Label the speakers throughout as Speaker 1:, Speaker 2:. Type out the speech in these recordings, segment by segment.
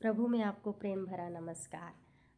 Speaker 1: प्रभु में आपको प्रेम भरा नमस्कार।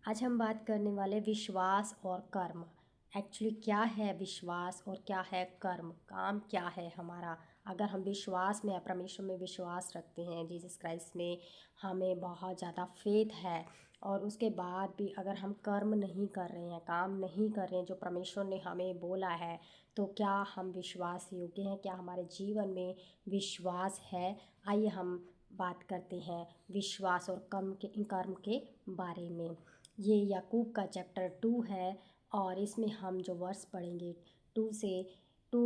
Speaker 1: आज हम बात करने वाले विश्वास और कर्म। एक्चुअली क्या है विश्वास और क्या है कर्म, काम क्या है हमारा। अगर हम विश्वास में, परमेश्वर में विश्वास रखते हैं, जीसस क्राइस्ट में हमें बहुत ज़्यादा फेथ है, और उसके बाद भी अगर हम कर्म नहीं कर रहे हैं, काम नहीं कर रहे हैं जो परमेश्वर ने हमें बोला है, तो क्या हम विश्वास योग्य हैं? क्या हमारे जीवन में विश्वास है? आइए हम बात करते हैं विश्वास और कर्म के बारे में। ये याकूब का चैप्टर 2 है, और इसमें हम जो वर्स पढ़ेंगे 2 से 2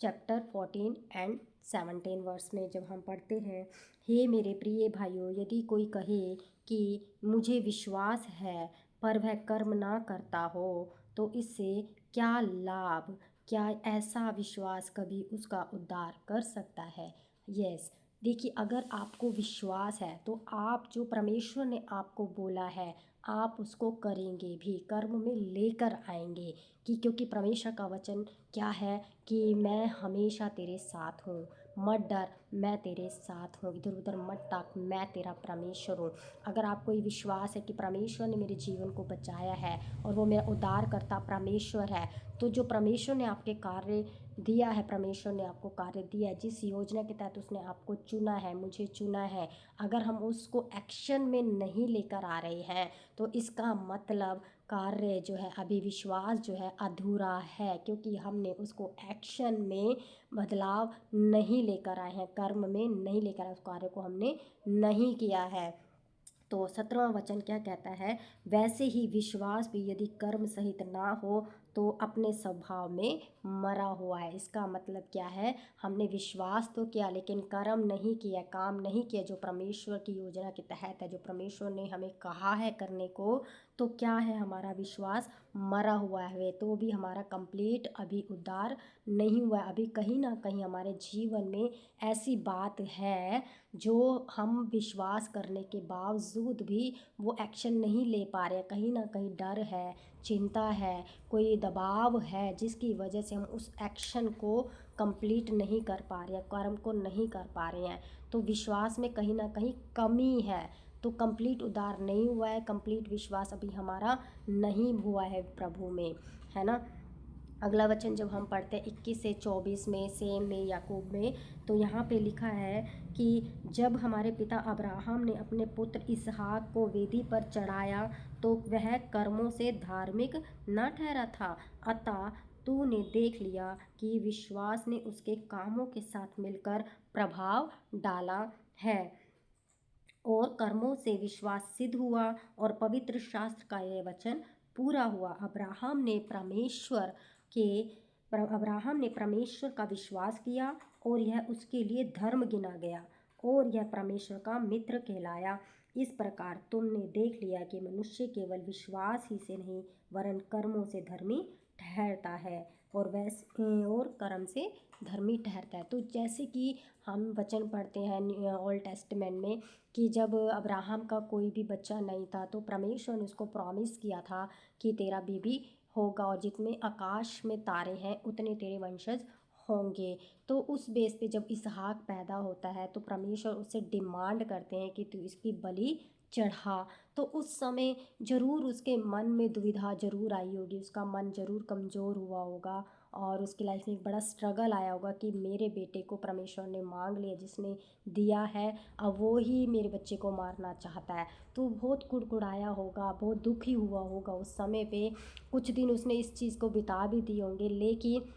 Speaker 1: चैप्टर 14 एंड 17 वर्स में जब हम पढ़ते हैं, हे मेरे प्रिय भाइयों, यदि कोई कहे कि मुझे विश्वास है पर वह कर्म ना करता हो, तो इससे क्या लाभ? क्या ऐसा विश्वास कभी उसका उद्धार कर सकता है? यस। देखिए, अगर आपको विश्वास है तो आप जो परमेश्वर ने आपको बोला है आप उसको करेंगे भी, कर्म में लेकर आएंगे। क्योंकि परमेश्वर का वचन क्या है कि मैं हमेशा तेरे साथ हूँ, मत डर, मैं तेरे साथ हूँ, इधर उधर मत ताक, मैं तेरा परमेश्वर हूँ। अगर आपको ये विश्वास है कि परमेश्वर ने मेरे जीवन को बचाया है और वो मेरा उद्धार करता परमेश्वर है, तो जो परमेश्वर ने आपके कार्य दिया है, परमेश्वर ने आपको कार्य दिया है, जिस योजना के तहत उसने आपको चुना है, मुझे चुना है, अगर हम उसको एक्शन में नहीं लेकर आ रहे हैं, तो इसका मतलब कार्य जो है, अभी विश्वास जो है अधूरा है, क्योंकि हमने उसको एक्शन में बदलाव नहीं लेकर आए हैं, कर्म में नहीं लेकर आए, उस कार्य को हमने नहीं किया है। तो 17वां वचन क्या कहता है? वैसे ही विश्वास भी यदि कर्म सहित ना हो तो अपने स्वभाव में मरा हुआ है। इसका मतलब क्या है? हमने विश्वास तो किया लेकिन कर्म नहीं किया, काम नहीं किया जो परमेश्वर की योजना के तहत है, जो परमेश्वर ने हमें कहा है करने को, तो क्या है? हमारा विश्वास मरा हुआ है, तो भी हमारा कंप्लीट अभी उद्धार नहीं हुआ है। अभी कहीं ना कहीं हमारे जीवन में ऐसी बात है जो हम विश्वास करने के बावजूद भी वो एक्शन नहीं ले पा रहे हैं। कहीं ना कहीं डर है, चिंता है, कोई दबाव है, जिसकी वजह से हम उस एक्शन को कंप्लीट नहीं कर पा रहे हैं, कर्म को नहीं कर पा रहे हैं। तो विश्वास में कहीं ना कहीं कमी है, तो कंप्लीट उद्धार नहीं हुआ है, कंप्लीट विश्वास अभी हमारा नहीं हुआ है प्रभु में, है ना। अगला वचन जब हम पढ़ते हैं 21 से 24 में, सेम में, याकूब में, तो यहाँ पे लिखा है कि जब हमारे पिता अब्राहम ने अपने पुत्र इसहाक को वेदी पर चढ़ाया तो वह कर्मों से धार्मिक न ठहरा था, अतः तूने देख लिया कि विश्वास ने उसके कामों के साथ मिलकर प्रभाव डाला है, और कर्मों से विश्वास सिद्ध हुआ और पवित्र शास्त्र का यह वचन पूरा हुआ। के अब्राहम ने परमेश्वर का विश्वास किया और यह उसके लिए धर्म गिना गया, और यह परमेश्वर का मित्र कहलाया। इस प्रकार तुमने देख लिया कि मनुष्य केवल विश्वास ही से नहीं वरन कर्मों से धर्मी ठहरता है, और कर्म से धर्मी ठहरता है। तो जैसे कि हम वचन पढ़ते हैं ओल्ड टेस्टमेंट में कि जब अब्राहम का कोई भी बच्चा नहीं था तो परमेश्वर ने उसको प्रॉमिस किया था कि तेरा बेबी होगा, और जितने आकाश में तारे हैं उतने तेरे वंशज होंगे। तो उस बेस पे जब इसहाक पैदा होता है तो परमेश्वर उससे डिमांड करते हैं कि तू इसकी बलि चढ़ा। तो उस समय ज़रूर उसके मन में दुविधा ज़रूर आई होगी, उसका मन ज़रूर कमज़ोर हुआ होगा, और उसकी लाइफ में एक बड़ा स्ट्रगल आया होगा कि मेरे बेटे को परमेश्वर ने मांग लिया, जिसने दिया है, अब वो ही मेरे बच्चे को मारना चाहता है। तो बहुत कुड़कुड़ाया होगा, बहुत दुखी हुआ होगा उस समय पे। कुछ दिन उसने इस चीज़ को बिता भी दिए होंगे, लेकिन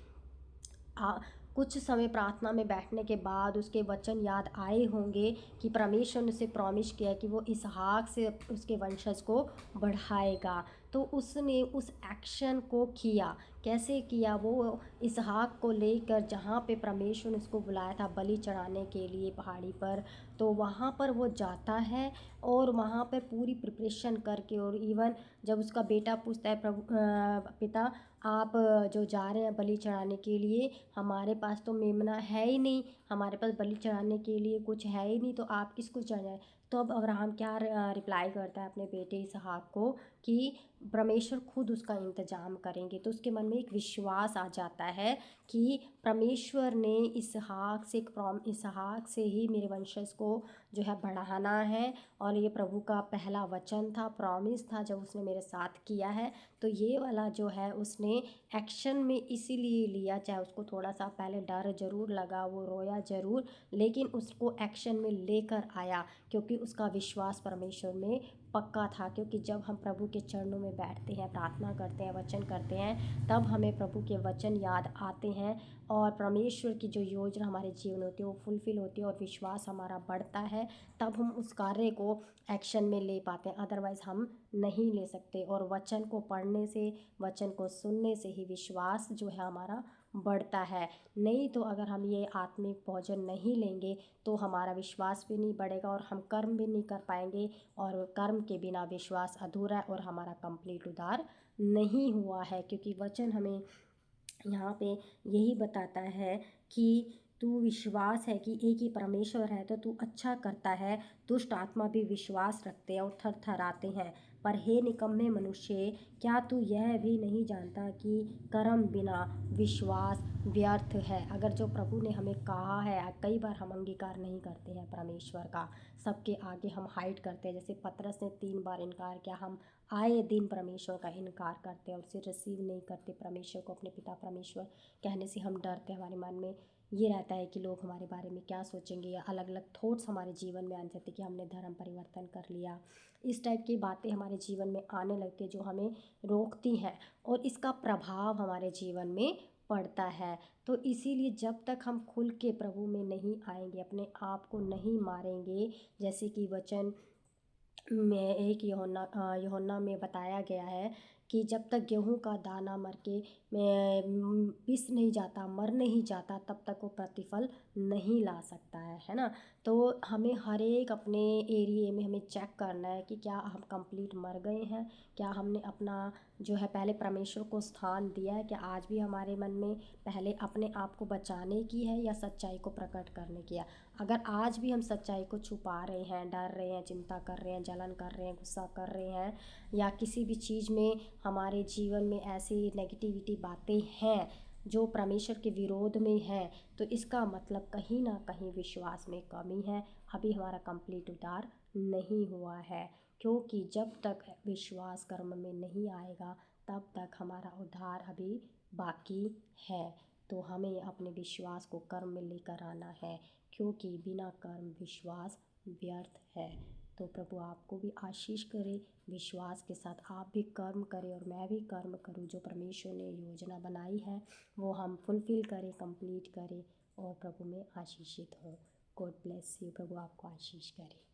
Speaker 1: कुछ समय प्रार्थना में बैठने के बाद उसके वचन याद आए होंगे कि परमेश्वर ने उसे प्रॉमिस किया कि वो इसहाक से उसके वंशज को बढ़ाएगा। तो उसने उस एक्शन को किया। कैसे किया? वो इसहाक को लेकर जहाँ पे परमेश्वर ने उसको बुलाया था बलि चढ़ाने के लिए पहाड़ी पर, तो वहाँ पर वो जाता है और वहाँ पर पूरी प्रिपरेशन करके, और इवन जब उसका बेटा पूछता है, पिता आप जो जा रहे हैं बलि चढ़ाने के लिए, हमारे पास तो मेमना है ही नहीं, हमारे पास बलि चढ़ाने के लिए कुछ है ही नहीं, तो आप किसको चढ़ाएं? तो अब अब्राहम क्या रिप्लाई करता है अपने बेटे इसहाक को कि परमेश्वर खुद उसका इंतजाम करेंगे। तो उसके मन में एक विश्वास आ जाता है कि परमेश्वर ने इसहाक से ही मेरे वंशज को जो है बढ़ाना है। और ये प्रभु का पहला वचन था, प्रॉमिस था, जब उसने मेरे साथ किया है तो ये वाला जो है उसने एक्शन में इसीलिए लिया। चाहे उसको थोड़ा सा पहले डर ज़रूर लगा, वो रोया ज़रूर, लेकिन उसको एक्शन में लेकर आया क्योंकि उसका विश्वास परमेश्वर में पक्का था। क्योंकि जब हम प्रभु के चरणों में बैठते हैं, प्रार्थना करते हैं, वचन करते हैं, तब हमें प्रभु के वचन याद आते हैं और परमेश्वर की जो योजना हमारे जीवन होती है वो फुलफ़िल होती है और विश्वास हमारा बढ़ता है। तब हम उस कार्य को एक्शन में ले पाते हैं, अदरवाइज़ हम नहीं ले सकते। और वचन को पढ़ने से, वचन को सुनने से ही विश्वास जो है हमारा बढ़ता है। नहीं तो अगर हम ये आत्मिक भोजन नहीं लेंगे तो हमारा विश्वास भी नहीं बढ़ेगा और हम कर्म भी नहीं कर पाएंगे। और कर्म के बिना विश्वास अधूरा है और हमारा कंप्लीट उद्धार नहीं हुआ है। क्योंकि वचन हमें यहाँ पे यही बताता है कि तू विश्वास है कि एक ही परमेश्वर है तो तू अच्छा करता है। दुष्ट आत्मा भी विश्वास रखते हैं और थरथराते हैं। पर हे निकम्मे मनुष्य, क्या तू यह भी नहीं जानता कि कर्म बिना विश्वास व्यर्थ है। अगर जो प्रभु ने हमें कहा है, कई बार हम अंगीकार नहीं करते हैं परमेश्वर का, सबके आगे हम हाइड करते हैं। जैसे पतरस ने 3 बार इनकार किया, हम आए दिन परमेश्वर का इनकार करते हैं और उसे रिसीव नहीं करते। परमेश्वर को अपने पिता परमेश्वर कहने से हम डरते हैं। हमारे मन में ये रहता है कि लोग हमारे बारे में क्या सोचेंगे, या अलग अलग थॉट्स हमारे जीवन में आ जाते कि हमने धर्म परिवर्तन कर लिया। इस टाइप की बातें हमारे जीवन में आने लगती है जो हमें रोकती हैं और इसका प्रभाव हमारे जीवन में पड़ता है। तो इसीलिए जब तक हम खुल के प्रभु में नहीं आएंगे, अपने आप को नहीं मारेंगे, जैसे कि वचन में एक यूहन्ना में बताया गया है कि जब तक गेहूं का दाना मर के पिस नहीं जाता, मर नहीं जाता, तब तक वो प्रतिफल नहीं ला सकता है ना। तो हमें हर एक अपने एरिए में हमें चेक करना है कि क्या हम कंप्लीट मर गए हैं, क्या हमने अपना जो है पहले परमेश्वर को स्थान दिया है, क्या आज भी हमारे मन में पहले अपने आप को बचाने की है या सच्चाई को प्रकट करने की है। अगर आज भी हम सच्चाई को छुपा रहे हैं, डर रहे हैं, चिंता कर रहे हैं, जलन कर रहे हैं, गुस्सा कर रहे हैं, या किसी भी चीज़ में हमारे जीवन में ऐसी नेगेटिविटी बातें हैं जो परमेश्वर के विरोध में हैं, तो इसका मतलब कहीं ना कहीं विश्वास में कमी है। अभी हमारा कंप्लीट उद्धार नहीं हुआ है। क्योंकि जब तक विश्वास कर्म में नहीं आएगा तब तक हमारा उद्धार अभी बाकी है। तो हमें अपने विश्वास को कर्म में लेकर आना है, क्योंकि बिना कर्म विश्वास व्यर्थ है। तो प्रभु आपको भी आशीष करे, विश्वास के साथ आप भी कर्म करें और मैं भी कर्म करूं। जो परमेश्वर ने योजना बनाई है वो हम फुलफ़िल करें, कंप्लीट करें और प्रभु में आशीषित हों। God bless you. प्रभु आपको आशीष करे।